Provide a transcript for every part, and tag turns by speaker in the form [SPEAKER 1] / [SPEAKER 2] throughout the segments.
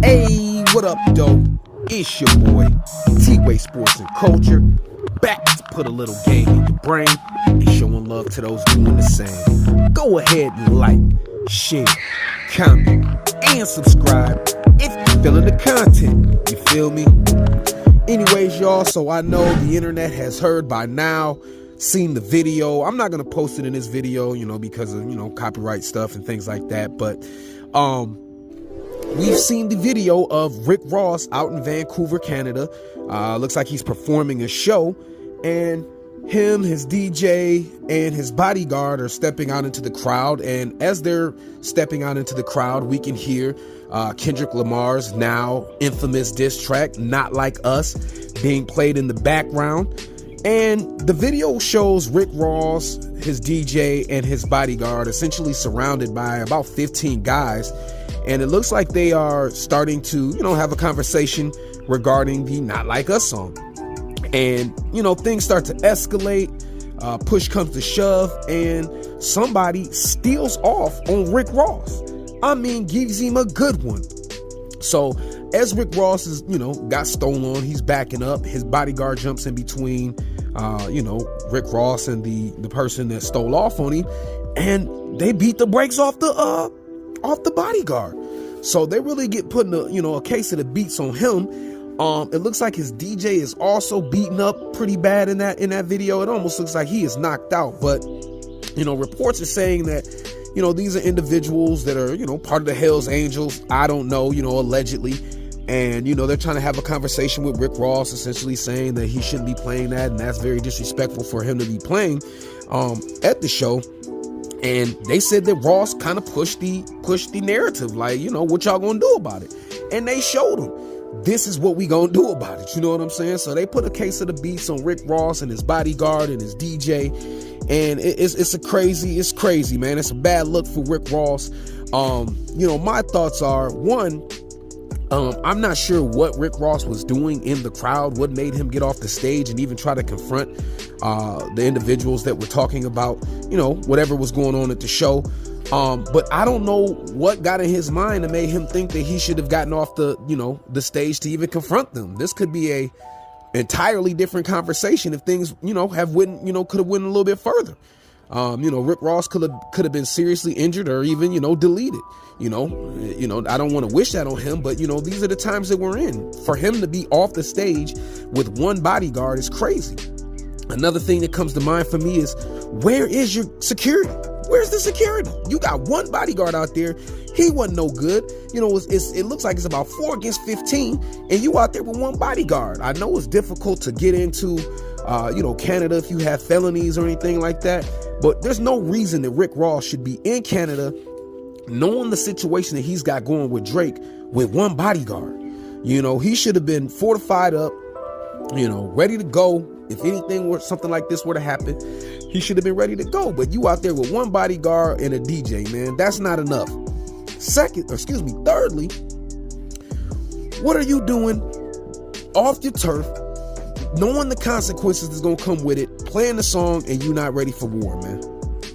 [SPEAKER 1] Hey, what up, though? It's your boy, T-Way Sports and Culture, back to put a little game in your brain and showing love to those doing the same. Go ahead and like, share, comment, and subscribe if you're feeling the content. You feel me? Anyways, y'all, so I know the internet has heard by now, seen the video. I'm not going to post it in this video, because of, copyright stuff and things like that. But, we've seen the video of Rick Ross out in Vancouver, Canada. Looks like he's performing a show, and him, his DJ, and his bodyguard are stepping out into the crowd. And as they're stepping out into the crowd, we can hear Kendrick Lamar's now infamous diss track, Not Like Us, being played in the background. And the video shows Rick Ross, his DJ, and his bodyguard essentially surrounded by about 15 guys. And it looks like they are starting to, have a conversation regarding the Not Like Us song. And, things start to escalate. Push comes to shove, and somebody steals off on Rick Ross. I mean, gives him a good one. So as Rick Ross is, got stolen on, he's backing up. His bodyguard jumps in between, Rick Ross and the person that stole off on him, and they beat the brakes off the bodyguard. So they really get putting a case of the beats on him. It looks like his DJ is also beaten up pretty bad in that video. It almost looks like he is knocked out. But reports are saying that these are individuals that are part of the Hells Angels. I don't know, allegedly. And they're trying to have a conversation with Rick Ross, essentially saying that he shouldn't be playing that, and that's very disrespectful for him to be playing at the show. And they said that Ross kind of pushed the narrative, like, what y'all gonna do about it? And they showed him, this is what we gonna do about it. You know what I'm saying? So they put a case of the beats on Rick Ross and his bodyguard and his DJ. And it's crazy, man. It's a bad look for Rick Ross. My thoughts are, one, I'm not sure what Rick Ross was doing in the crowd, what made him get off the stage and even try to confront the individuals that were talking about, whatever was going on at the show. But I don't know what got in his mind and made him think that he should have gotten off the stage to even confront them. This could be a entirely different conversation if things, could have went a little bit further. Rick Ross could have been seriously injured or even, deleted. I don't want to wish that on him, but these are the times that we're in. For him to be off the stage with one bodyguard is crazy. Another thing that comes to mind for me is, where is your security? Where's the security? You got one bodyguard out there. He wasn't no good. It looks like it's about 4 against 15, and you out there with one bodyguard. I know it's difficult to get into, Canada if you have felonies or anything like that, but there's no reason that Rick Ross should be in Canada, knowing the situation that he's got going with Drake, with one bodyguard. He should have been fortified up, ready to go. If something like this were to happen, he should have been ready to go. But you out there with one bodyguard and a DJ, man, that's not enough. Thirdly, what are you doing off your turf, knowing the consequences that's going to come with it, playing the song, and you not ready for war, man?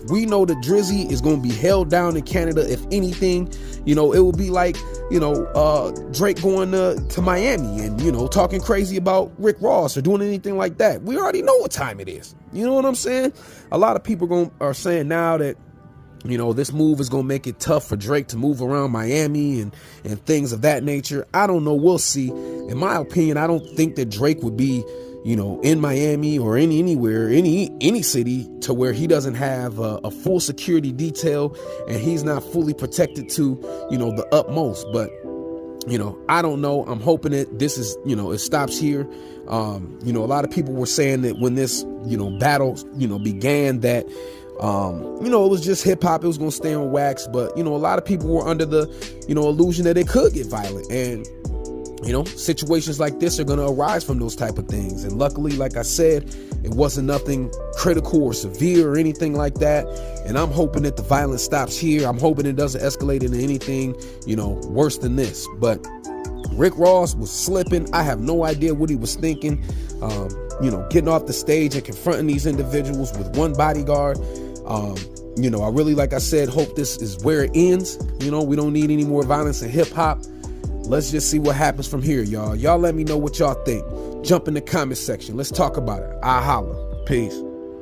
[SPEAKER 1] We know that Drizzy is going to be held down in Canada. If anything, it will be like, Drake going to Miami and, talking crazy about Rick Ross or doing anything like that. We already know what time it is. You know what I'm saying? A lot of people are saying now that, this move is going to make it tough for Drake to move around Miami and things of that nature. I don't know. We'll see. In my opinion, I don't think that Drake would be, in Miami or anywhere, any city, to where he doesn't have a full security detail and he's not fully protected to, the utmost. But, I don't know. I'm hoping that this is, it stops here. A lot of people were saying that when this, battle, began, that, it was just hip hop. It was going to stay on wax. But, a lot of people were under the, illusion that it could get violent. And, situations like this are going to arise from those type of things. And luckily, like I said, it wasn't nothing critical or severe or anything like that. And I'm hoping that the violence stops here. I'm hoping it doesn't escalate into anything, worse than this. But Rick Ross was slipping. I have no idea what he was thinking, getting off the stage and confronting these individuals with one bodyguard. I really, like I said, hope this is where it ends. We don't need any more violence in hip hop. let's just see what happens from here, y'all. Y'all let me know what y'all think. Jump in the comment section. Let's talk about it. I holla. Peace.